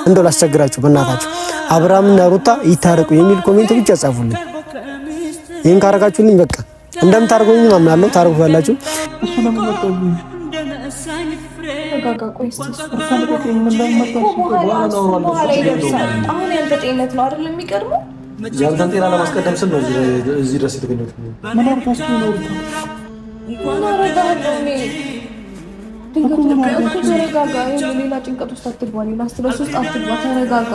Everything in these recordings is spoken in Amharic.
እንደው ላስቸግራችሁ በእናታችሁ አብርሃምና ሩታ ይታረቁ የሚል ኮሜንት ብቻ ጻፉልኝ። ይሄን ካረጋችሁልኝ በቃ እንደምታርጉኝ ማምናለሁ። ታርጉላችሁ። እሱ ለምን መጣብኝ? አሁን ያንተ ጤንነት ነው አይደል የሚቀድመው? ያንተን ጤና ለማስቀደም ስል ነው እዚህ ድረስ የተገኘሁት። ምን አርጋችሁ ነው ሩታ? ተረጋጋ። ሌላ ጭንቀት ውስጥ አትግባ፣ ሌላ ስትረስ ውስጥ አትግባ። ተረጋጋ።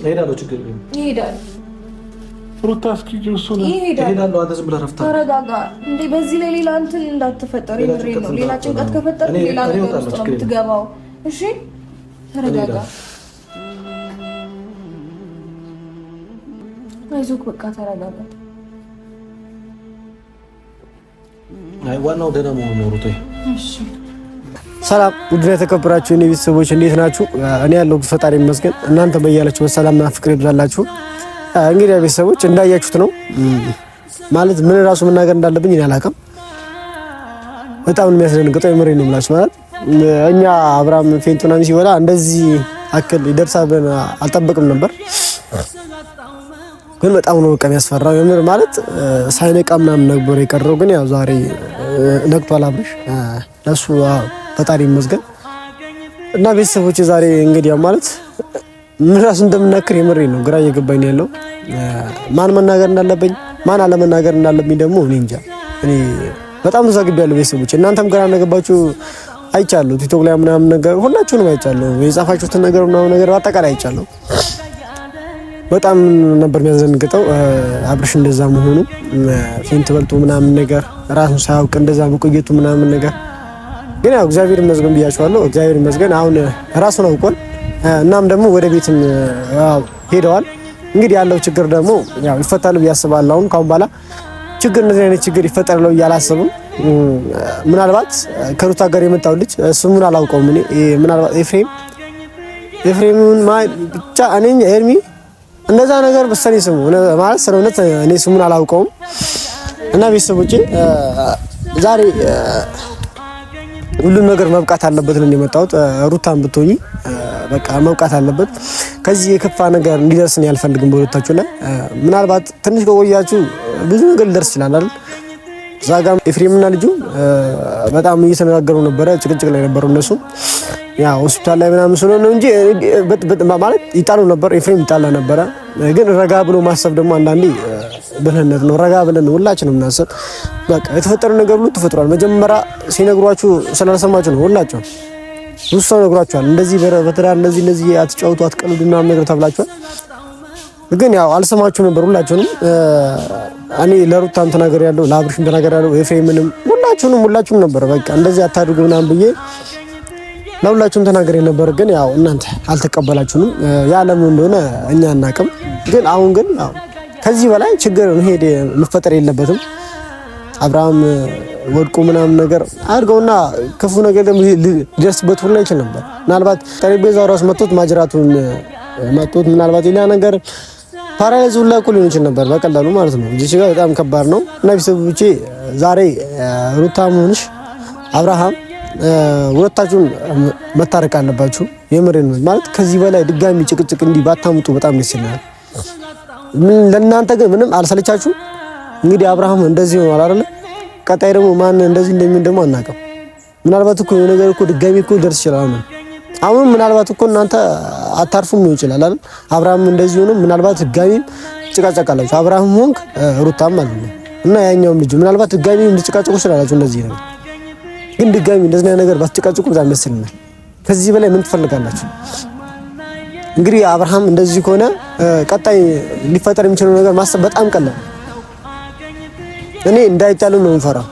እሄዳለሁ፣ ችግር የለም ይሄዳል። ሩታ እስኪ ጆሶ ነው እሄዳለሁ። አንተ ዝም ብለህ ረፍታ ተረጋጋ። እንዴ በዚህ ላይ ሌላ እንትን እንዳትፈጠር የምሬ ነው። ሌላ ጭንቀት ከፈጠር ሌላ ነገር ውስጥ ነው የምትገባው። እሺ ተረጋጋ። አይዞህ በቃ ተረጋጋ። አይ ዋናው ደህና መሆኑ ነው ሩታ። እሺ ሰላም ውድ የተከበራችሁ የኔ ቤተሰቦች እንዴት ናችሁ? እኔ ያለው ፈጣሪ ይመስገን። እናንተ በያላችሁ በሰላምና ፍቅር ይብዛላችሁ። እንግዲህ ቤተሰቦች እንዳያችሁት ነው ማለት ምን ራሱ መናገር እንዳለብኝ እኔ አላውቅም። በጣም የሚያስደንግጠው የምሬን ነው የምላችሁ። ማለት እኛ አብርሃም ፌንቱና ሲወላ እንደዚህ አክል ይደርሳል ብለን አልጠበቅም ነበር። ግን በጣም ነው በቃ የሚያስፈራው የምር ማለት ሳይነቃ ምናምን ነበር የቀረው። ግን ያው ዛሬ ነቅቷል አብርሽ ለሱ ፈጣሪ ይመስገን። እና ቤተሰቦች ዛሬ እንግዲህ ያው ማለት ምን ራሱ እንደምናከር የምሬን ነው ግራ እየገባኝ ያለው። ማን መናገር እንዳለብኝ ማን አለመናገር እንዳለብኝ ደግሞ እኔ እንጃ። እኔ በጣም ተዛግቤያለሁ ቤተሰቦች። እናንተም ግራ እንደገባችሁ አይቻለሁ። ቲክቶክ ላይ ምናምን ነገር ሁላችሁንም አይቻለሁ። የጻፋችሁትን ነገር ምናምን ነገር አጠቃላይ አይቻለሁ። በጣም ነበር የሚያዘንግጠው አብርሽ እንደዛ መሆኑ፣ ፌንት በልቶ ምናምን ነገር ራሱን ሳያውቅ እንደዛ መቆየቱ ምናምን ነገር። ግን ያው እግዚአብሔር ይመስገን ብያችኋለሁ። እግዚአብሔር ይመስገን አሁን ራሱን አውቋል። እናም ደግሞ ወደ ቤትም ሄደዋል። እንግዲህ ያለው ችግር ደግሞ ያው ይፈታል ብዬ አስባለሁ። አሁን ካሁን በኋላ ችግር እንደዚህ አይነት ችግር ይፈጠራል ብዬ አላስብም። ምናልባት ከሩታ ጋር የመጣው ልጅ ስሙን አላውቀውም እኔ ምናልባት ኤፍሬምን ብቻ እኔ ኤርሚ እንደዛ ነገር በሰኔ ስሙ ማለት ስለሆነ እኔ ስሙን አላውቀውም። እና ቤተሰቦቼ ዛሬ ሁሉም ነገር መብቃት አለበት ነው የመጣሁት። ሩታን ብትሆኚ በቃ መብቃት አለበት። ከዚህ የከፋ ነገር እንዲደርስ ነው ያልፈልግም በሁለታችሁ ላይ። ምናልባት ትንሽ ከቆያችሁ ብዙ ነገር ሊደርስ ይችላል አይደል? ዛጋም ኤፍሬምና ልጁ በጣም እየተነጋገሩ ነበረ፣ ጭቅጭቅ ላይ ነበሩ እነሱ። ያ ሆስፒታል ላይ ምናምን ስለሆነ እንጂ ማለት ይጣሉ ነበር። ኤፍሬም ይጣላ ነበረ። ግን ረጋ ብሎ ማሰብ ደግሞ አንዳንዴ ብልህነት ነው። ረጋ ብለን ሁላችንም እናስብ። በቃ የተፈጠረው ነገር ሁሉ ተፈጥሯል። መጀመሪያ ሲነግሯችሁ ስላልሰማችሁ ነው። ሁላችሁ ብዙ ሰው ነግሯችኋል። እንደዚህ በትዳር እንደዚህ አትጫወቱ አትቀልዱ ምናምን ነገር ተብላችኋል። ግን ያው አልሰማችሁ ነበር ሁላችሁንም። እኔ ለሩታም ተናገሪያለሁ፣ ለአብርሽም ተናገሪያለሁ፣ ኤፍሬምንም ሁላችሁም ነበር በቃ እንደዚህ አታድርጉ ምናምን ብዬ ለሁላችሁም ተናገሬ ነበር። ግን ያው እናንተ አልተቀበላችሁንም። ያለም እንደሆነ እኛ አናውቅም። ግን አሁን ግን ከዚህ በላይ ችግር መሄድ መፈጠር የለበትም። አብርሃም ወድቆ ምናምን ነገር አድርገውና ክፉ ነገር ሊደርስበት ሁሉ ይችል ነበር። ምናልባት ጠረጴዛው ራሱ መጥቶት ማጅራቱን መጥቶት ምናልባት ሌላ ነገር ፓራላይዝ ሁላ እኮ ሊሆን ይችል ነበር በቀላሉ ማለት ነው። እዚህ ጋር በጣም ከባድ ነው። እና ቤተሰቦቼ ዛሬ ሩታም ሆነሽ አብርሃም ሁለታችሁን መታረቅ አለባችሁ። የምሬን ነው ማለት ከዚህ በላይ ድጋሚ ጭቅጭቅ እንዲህ ባታምጡ በጣም ደስ ይላል። ለእናንተ ግን ምንም አልሰለቻችሁ? እንግዲህ አብርሃም እንደዚህ ሆኗል አይደል? ቀጣይ ደግሞ ማን እንደዚህ እንደሚሆን ደግሞ አናውቅም። ምናልባት እኮ ነገር እኮ ድጋሚ እኮ ደርስ ይችላል። አሁን ምናልባት እኮ እናንተ አታርፉም ይችላል አይደል? አብርሃም እንደዚህ ሆኖ ምናልባት ድጋሚ ጭቃጨቃላችሁ አብርሃም ሆንክ ሩታም ማለት ነው። እና ያኛውም ልጅ ምናልባት ድጋሚ ልጭቃጨቁ ይችላልላችሁ እንደዚህ ነው። ግን ድጋሚ እንደዚህ ነገር ባትጨቃጨቁ በጣም ያስልናል። ከዚህ በላይ ምን ትፈልጋላችሁ? እንግዲህ አብርሃም እንደዚህ ከሆነ ቀጣይ ሊፈጠር የሚችለው ነገር ማሰብ በጣም ቀላል። እኔ እንዳይጣሉ ነው የምፈራው።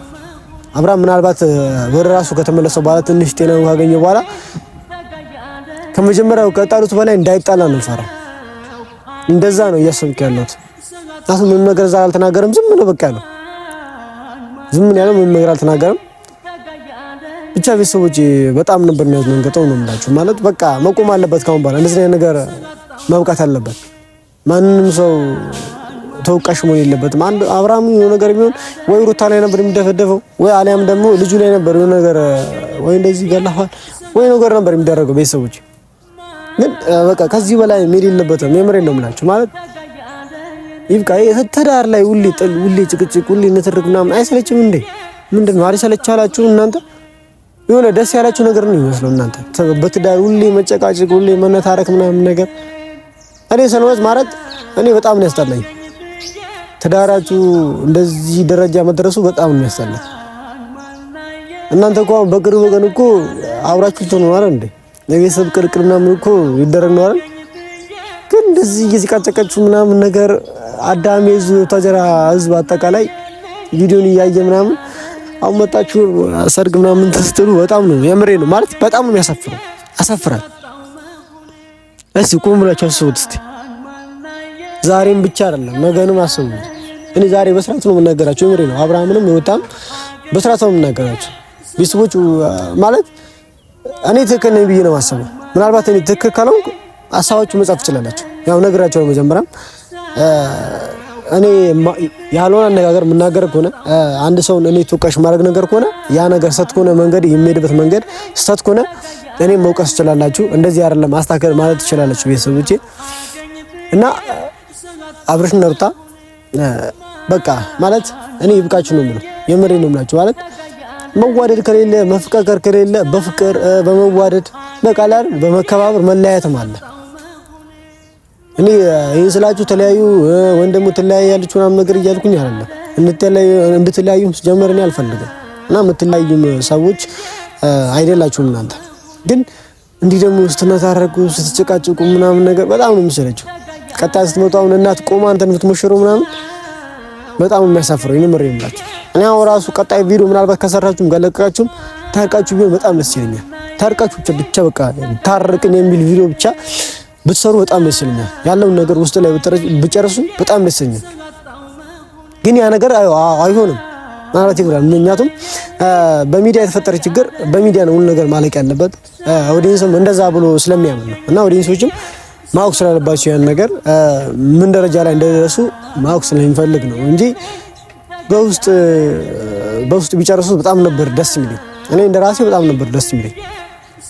አብርሃም ምናልባት ወደ ራሱ ከተመለሰ በኋላ ትንሽ ጤናውን ካገኘ በኋላ ከመጀመሪያው ከጣሉት በላይ እንዳይጣላ ነው የምፈራው። እንደዛ ነው እያሰብኩ ያለሁት። ታሱ ምን ነገር ዛሬ አልተናገረም። ዝም ነው በቃ ያለው። ዝም ያለው ምን ነገር አልተናገረም። ብቻ ቤተሰቦች በጣም ነበር የሚያዝነው ነው የምላችሁ። ማለት በቃ መቆም አለበት ካሁን በኋላ እንደዚህ ነገር መብቃት አለበት። ማንንም ሰው ተወቃሽ መሆን የለበትም። አንድ አብርሃም የሆነ ነገር ቢሆን ወይ ሩታ ላይ ነበር የሚደፈደፈው ወይ አሊያም ደግሞ ልጁ ላይ ነበር የሆነ ነገር ወይ እንደዚህ ገላፋል ወይ ነገር ነበር የሚደረገው። ቤተሰቦች ግን በቃ ከዚህ በላይ መሄድ የለበትም። የምሬን ነው የምላችሁ። ማለት ይብቃ። ትዳር ላይ ሁሌ ጥል፣ ሁሌ ጭቅጭቅ፣ ሁሌ ንትርክ ምናምን አይሰለችም እንዴ? ምንድነው አልሰለቻላችሁ እናንተ? የሆነ ደስ ያላችሁ ነገር ነው የሚመስለው እናንተ በትዳር ሁሌ መጨቃጨቅ፣ ሁሌ መነታረክ ምናምን ነገር። እኔ ሰልወት ማለት እኔ በጣም ነው ያስጠላኝ። ትዳራችሁ እንደዚህ ደረጃ መድረሱ በጣም ነው ያስጠላኝ። እናንተ እኮ በቅርብ ቀን እኮ አብራችሁ ትሆኑ አይደል እንዴ? የቤተሰብ ቅርቅር ምናምን እኮ ይደረግ ነው አይደል? ግን እንደዚህ እየተቃጨቃችሁ ምናምን ነገር አዳሜ ተጀራ ህዝብ አጠቃላይ ቪዲዮን እያየ ምናምን አሁን መጣችሁ ሰርግ ምናምን ተስተሉ በጣም ነው የምሬ ነው ማለት በጣም ነው የሚያሳፍረው። ያሳፍራል። እስቲ ቁም ብላችሁ አስቡት እስቲ። ዛሬም ብቻ አይደለም ነገንም አስቡ። እኔ ዛሬ በስርዓት ነው የምናገራቸው። የምሬ ነው። አብርሃምንም ይወጣም በስርዓት ነው የምናገራቸው። ቤተሰቦቹ ማለት እኔ ትክክል ነኝ ብዬ ነው የማስበው። ምናልባት እኔ ትክክል ካልሆንኩ ሀሳባችሁ መጻፍ ትችላላችሁ። ያው ነግራቸው መጀመሪያም እኔ ያልሆነ አነጋገር የምናገር ከሆነ አንድ ሰው እኔ ተወቃሽ ማድረግ ነገር ከሆነ ያ ነገር ሰት ከሆነ መንገድ የሚሄድበት መንገድ ሰት ከሆነ እኔ መውቀስ ትችላላችሁ። እንደዚህ አይደለም አስተካከል ማለት ትችላላችሁ ቤተሰቦቼ። እና አብርሽና ሩታ በቃ ማለት እኔ ይብቃችሁ ነው የምለው። የምሬ ነው የምላችሁ። ማለት መዋደድ ከሌለ መፍቀር ከሌለ በፍቅር በመዋደድ በቃ አይደል በመከባበር መለያየትም አለ። እኔ ይሄን ስላችሁ ተለያዩ ወይም ደግሞ ተለያያላችሁ ምናምን ነገር እያልኩኝ አይደለም። እንድትለያዩ ጀመር እኔ አልፈልግም። እና የምትለያዩም ሰዎች አይደላችሁም እናንተ። ግን እንዲህ ደግሞ ስትነታረቁ ስትጨቃጭቁ ምናምን ነገር በጣም ነው የሚሰለችው። ቀጣይ ስትመጡ አሁን እናት ቆማ አንተን የምትሞሽረው ምናምን በጣም የሚያሳፍረው የምሬ የምላችሁ። እኔ አሁን ራሱ ቀጣይ ቪዲዮ ምናልባት ከሰራችሁም ገለቃችሁም ታርቃችሁ ቢሆን በጣም ደስ ይለኛል። ታርቃችሁ ብቻ በቃ ታርቅን የሚል ቪዲዮ ብቻ ብትሰሩ በጣም ደስ ይለኛል። ያለውን ነገር ውስጥ ላይ ብጨርሱ በጣም ደስ ይለኛል። ግን ያ ነገር አይሆንም ማለት ይብራል። ምክንያቱም በሚዲያ የተፈጠረ ችግር በሚዲያ ነው ሁሉ ነገር ማለቅ ያለበት። ኦዲየንስም እንደዛ ብሎ ስለሚያምን ነው። እና ኦዲየንሶችም ማወቅ ስላለባቸው ያን ነገር ምን ደረጃ ላይ እንደደረሱ ማወቅ ስለሚፈልግ ነው እንጂ በውስጥ ቢጨርሱ በጣም ነበር ደስ የሚለኝ። እኔ እንደራሴ በጣም ነበር ደስ የሚለኝ።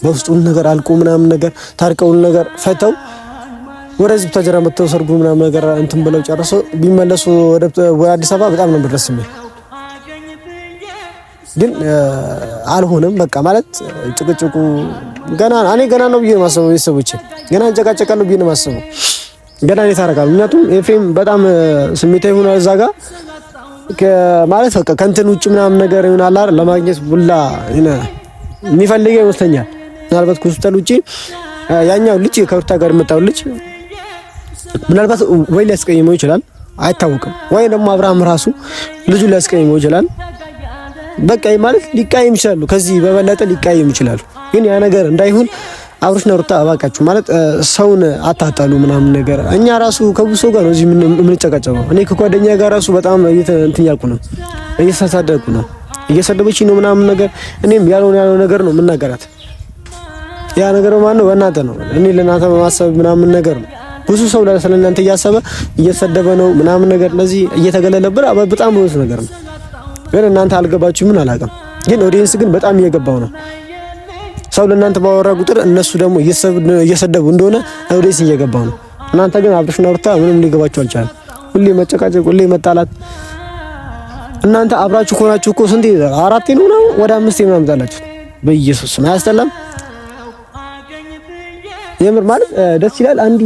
በውስጥ ሁሉ ነገር አልቆ ምናምን ነገር ታርቀው ሁሉ ነገር ፈተው ወደዚህ ተጀራ መተው ሰርጉ ምናምን ነገር እንትን ብለው ጨርሰው ቢመለሱ ወደ አዲስ አበባ በጣም ነበር ደስ የሚለኝ። ግን አልሆነም። በቃ ማለት ጭቅጭቁ ገና ነው ብዬ ነው የማስበው። ቤተሰቦቼ ገና እንጨቃጨቃለሁ ብዬ ነው የማስበው። ገና እኔ ታረቃለሁ። ምክንያቱም ኤፍሬም በጣም ስሜታዊ ሆኗል እዛ ጋር ማለት በቃ ከእንትን ውጭ ምናምን ነገር ይሆናል አይደል ለማግኘት ሁላ የሚፈልገው ይመስለኛል። ምናልባት ከሆስፒታል ውጪ ያኛው ልጅ ከሩታ ጋር የመጣው ልጅ ምናልባት ወይ ሊያስቀይመው ይችላል፣ አይታወቅም። ወይ ደግሞ አብርሃም ራሱ ልጁ ሊያስቀይመው ይችላል። በቃ ማለት ሊቃየም ይችላሉ፣ ከዚህ በበለጠ ሊቃየም ይችላሉ። ግን ያ ነገር እንዳይሆን አብርሽና ሩታ እባካችሁ ማለት ሰውን አታጣሉ ምናምን ነገር። እኛ ራሱ ከብሶ ጋር ነው እዚህ የምንጨቃጨቀው። እኔ ከጓደኛ ጋር ራሱ በጣም እንትን ያልኩ ነው፣ እየተሳደብኩ ነው፣ እየሰደበችኝ ነው ምናምን ነገር። እኔም ያልሆነ ነገር ነው የምናገራት። ያ ነገር ማነው በእናንተ ነው። እኔ ለእናንተ በማሰብ ምናምን ነገር ነው። ብዙ ሰው ስለ እናንተ እያሰበ እየተሰደበ ነው ምናምን ነገር፣ ለዚህ እየተገለለብን በጣም ብዙ ነገር ነው። ግን እናንተ አልገባችሁ ምን አላውቅም። ግን ኦዲየንስ ግን በጣም እየገባው ነው። ሰው ለእናንተ ባወራ ቁጥር እነሱ ደግሞ እየሰደቡ እንደሆነ ኦዲየንስ እየገባው ነው። እናንተ ግን አብርሽና ሩታ ምንም ሊገባችሁ አልቻለም። ሁሌ መጨቃጨቅ፣ ሁሌ መጣላት። እናንተ አብራችሁ ከሆናችሁ እኮ ስንቴ አራቴ ነው ወደ አምስቴ ምናምን መጣላችሁ። በኢየሱስ ስም አያስጠላም? የምር ማለት ደስ ይላል። አንዲ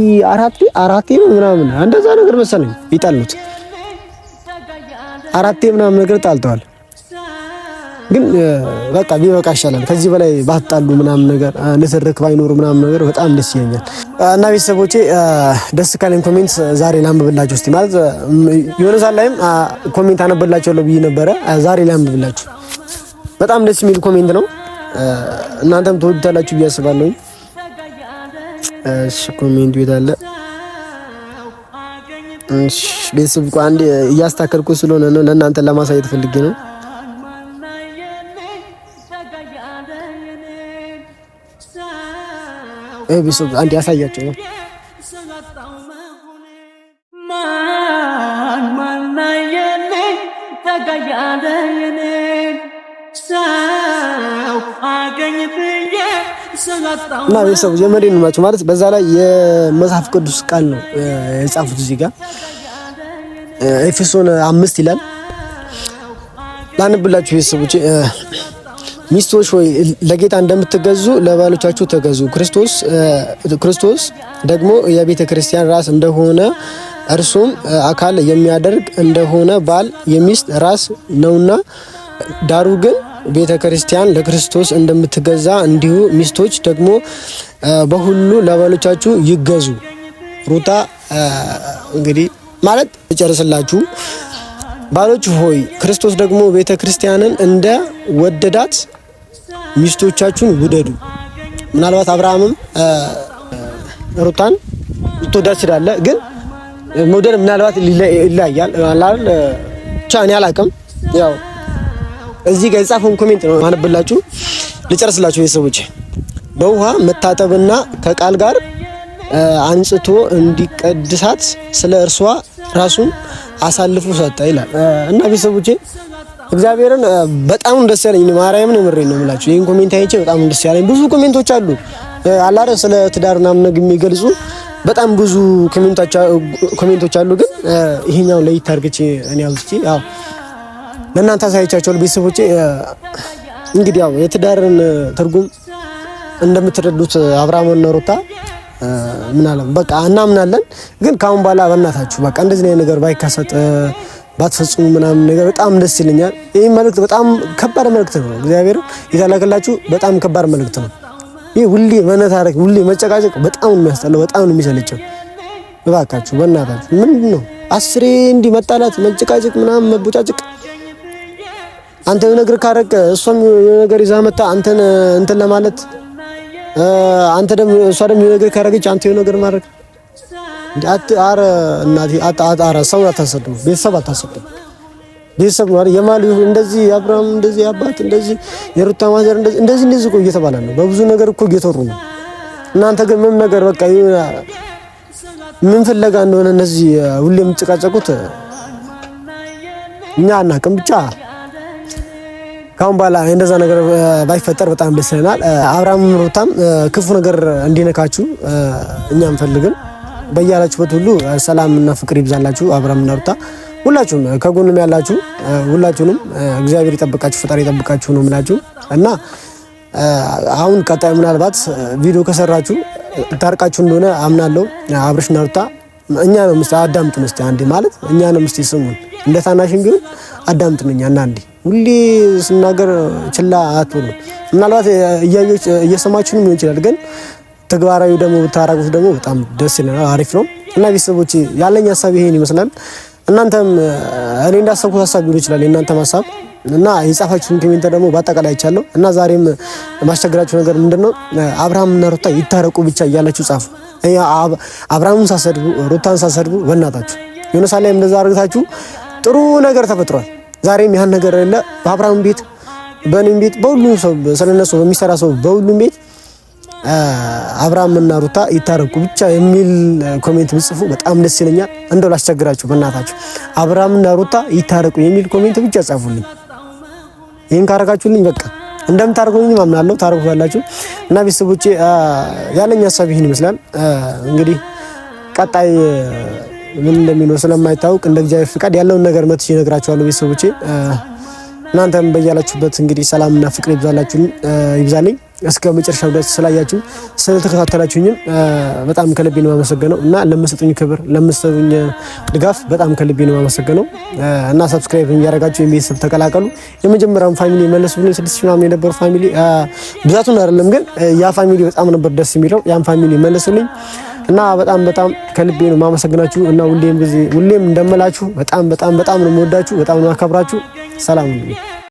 አራቴ ነው ምናምን እንደዛ ነገር መሰለኝ ይጣሉት። አራቴ ምናምን ነገር ጣልተዋል። ግን በቃ ቢበቃ ይሻላል። ከዚህ በላይ ባጣሉ ምናምን ነገር ንትርክ ባይኖር ምናምን ነገር በጣም ደስ ይለኛል። እና ቤተሰቦቼ ደስ ካለኝ ኮሜንት ዛሬ ላንብብላችሁ እስቲ። ማለት የሆነ ሰዓት ላይም ኮሜንት አነብላችኋለሁ ብዬ ነበረ። ዛሬ ላንብብላችሁ። በጣም ደስ የሚል ኮሜንት ነው። እናንተም ትወዱታላችሁ ብዬ አስባለሁ። እሺ ኮሜንት ቤት አለ። እሺ ቤተሰብ እኮ አንዴ እያስተካከልኩ ስለሆነ ነው ለእናንተ ለማሳየት ፈልጌ ነው። ቤተሰብ አንዴ ያሳያችሁ ነው። እና ቤተሰቡ የመሪን ማጭ ማለት በዛ ላይ የመጽሐፍ ቅዱስ ቃል ነው የጻፉት እዚህ ጋር ኤፌሶን 5 ይላል። ላንብላችሁ ቤተሰቦቼ። ሚስቶች ሆይ ለጌታ እንደምትገዙ ለባሎቻችሁ ተገዙ። ክርስቶስ ደግሞ የቤተ ክርስቲያን ራስ እንደሆነ እርሱም አካል የሚያደርግ እንደሆነ ባል የሚስት ራስ ነውና፣ ዳሩ ግን ቤተ ክርስቲያን ለክርስቶስ እንደምትገዛ እንዲሁ ሚስቶች ደግሞ በሁሉ ለባሎቻችሁ ይገዙ። ሩታ እንግዲህ ማለት እጨርስላችሁ። ባሎች ሆይ ክርስቶስ ደግሞ ቤተ ክርስቲያንን እንደ ወደዳት ሚስቶቻችሁን ውደዱ። ምናልባት አብርሃምም ሩታን ልትወዳት ይችላል፣ ግን መውደድ ምናልባት ይለያያል አላል ብቻ እኔ አላውቅም። ያው እዚህ ጋር የጻፈውን ኮሜንት ነው ማነብላችሁ። ልጨርስላችሁ ቤተሰቦች። በውሃ መታጠብና ከቃል ጋር አንጽቶ እንዲቀድሳት ስለ እርሷ ራሱን አሳልፎ ሰጠ ይላል እና ቤተሰቦቼ እግዚአብሔርን በጣም ደስ ያለኝ ማርያምን ምሬን ነው የምላችሁ። ይሄን ኮሜንት አይቼ በጣም ደስ ያለኝ ብዙ ኮሜንቶች አሉ አላረ ስለ ትዳርና ምናምን የሚገልጹ በጣም ብዙ ኮሜንቶች አሉ፣ ግን ይሄኛው ላይ ታርገች እኔ አውጥቼ ያው ለእናንተ አሳይቻችኋለሁ ቤተሰቦቼ። እንግዲህ ያው የትዳርን ትርጉም እንደምትረዱት አብርሃምና ሩታ ምናለም በቃ እናምናለን፣ ግን ካሁን በኋላ በእናታችሁ በቃ እንደዚህ አይነት ነገር ባይካሰት ባትፈጽሙ ምናምን ነገር በጣም ደስ ይለኛል። ይህ መልእክት በጣም ከባድ መልእክት ነው። እግዚአብሔር የተላከላችሁ በጣም ከባድ መልእክት ነው። ይህ ሁሌ መነታረክ፣ ሁሌ መጨቃጨቅ በጣም ነው የሚያስጠላው፣ በጣም ነው የሚሰለቸው። እባካችሁ በእናታችሁ ምንድን ነው አስሬ እንዲህ መጣላት፣ መጨቃጨቅ ምናምን መቦጫጨቅ። አንተ የሆነ ነገር ካረክ እሷም የሆነ ነገር ይዛ መጣ አንተን እንትን ለማለት አንተ ደግሞ እሷ ደግሞ የሆነ ነገር ካረገች አንተ የሆነ ነገር ማድረግ አረ እናቴ አጣራ ሰው አታሰዱ፣ ቤተሰብ አታሰዱ። ቤተሰብ ነው የማሉ እንደዚህ አብርሃም እንደዚህ አባት እንደዚህ የሩታ ማዘር እንደዚህ እኮ እየተባለ ነው። በብዙ ነገር እኮ እየተወሩ ነው። እናንተ ግን ምን ነገር በቃ ምን ፍለጋ እንደሆነ እነዚህ ሁሌ የምትጨቃጨቁት እኛ አናውቅም። ብቻ ካሁን በኋላ እንደዛ ነገር ባይፈጠር በጣም ደስ ይለናል። አብርሃም ሩታም ክፉ ነገር እንዲነካችሁ እኛ አንፈልግም። በያላችሁበት ሁሉ ሰላምና ፍቅር ይብዛላችሁ። አብርሃምና ሩታ ሁላችሁም ከጎንም ያላችሁ ሁላችሁንም እግዚአብሔር ይጠብቃችሁ፣ ፈጣሪ ይጠብቃችሁ ነው የምላችሁ እና አሁን ቀጣይ ምናልባት ቪዲዮ ከሰራችሁ ታርቃችሁ እንደሆነ አምናለሁ። አብርሽና ሩታ እኛ ነው ምስቲ አዳምጡን እስቲ አንዴ ማለት እኛ ነው ምስቲ ስሙን እንደ ታናሽም ቢሆን አዳምጡን እኛና አንዴ ሁሌ ስናገር ችላ አትበሉ። ምናልባት እየሰማችሁንም ሊሆን ይችላል፣ ግን ተግባራዊ ደግሞ ብታረጉት ደግሞ በጣም ደስ ይለናል፣ አሪፍ ነው እና ቤተሰቦች ያለኝ ሀሳብ ይሄን ይመስላል። እናንተም እኔ እንዳሰብኩት ሀሳብ ሊሆን ይችላል የእናንተም ሀሳብ እና የጻፋችሁን ኮሜንት ደግሞ በአጠቃላይ አይቻለሁ እና ዛሬም ማስቸገራችሁ ነገር ምንድነው አብርሃምና ሩታ ይታረቁ ብቻ እያላችሁ ጻፉ። አብርሃምን ሳሰድቡ ሩታን ሳሰድቡ በእናታችሁ የሆነ ሳላይ እንደዛ አርግታችሁ ጥሩ ነገር ተፈጥሯል። ዛሬም ያን ነገር አይደለ በአብርሃም ቤት በእኔም ቤት በሁሉም ሰው ስለነሱ በሚሰራ ሰው በሁሉም ቤት አብርሃምና ሩታ ይታረቁ ብቻ የሚል ኮሜንት ብጽፉ በጣም ደስ ይለኛል። እንደው ላስቸግራችሁ በእናታችሁ አብርሃምና ሩታ ይታረቁ የሚል ኮሜንት ብቻ ጻፉልኝ። ይሄን ካረጋችሁልኝ በቃ እንደምታርጉልኝ ማምናለሁ፣ ታርጉላችሁ እና ቤተሰቦቼ ያለኝ ሀሳብ ይሄን ይመስላል። እንግዲህ ቀጣይ ምን እንደሚኖር ስለማይታወቅ እንደ እግዚአብሔር ፍቃድ ያለውን ነገር መጥቼ እነግራችኋለሁ ቤተሰቦቼ። እናንተም በያላችሁበት እንግዲህ ሰላምና ፍቅር ይብዛልኝ። እስከ መጨረሻው ድረስ ስላያችሁ ስለተከታተላችሁኝም በጣም ከልቤ ነው የማመሰግነው እና ለምትሰጡኝ ክብር ለምትሰጡኝ ድጋፍ በጣም ከልቤ ነው የማመሰግነው እና ሰብስክራይብ እያደረጋችሁ የቤተሰብ ተቀላቀሉ። የመጀመሪያው ፋሚሊ መለሱልኝ 6000 ምናምን የነበሩ ፋሚሊ ብዛቱን አይደለም ግን ያ ፋሚሊ በጣም ነበር ደስ የሚለው። ያን ፋሚሊ መለሱልኝ እና በጣም ከልቤ ነው የማመሰግናችሁ እና ሁሌም እንደምላችሁ በጣም ነው የምወዳችሁ፣ በጣም ነው አከብራችሁ። ሰላም ሁኑ።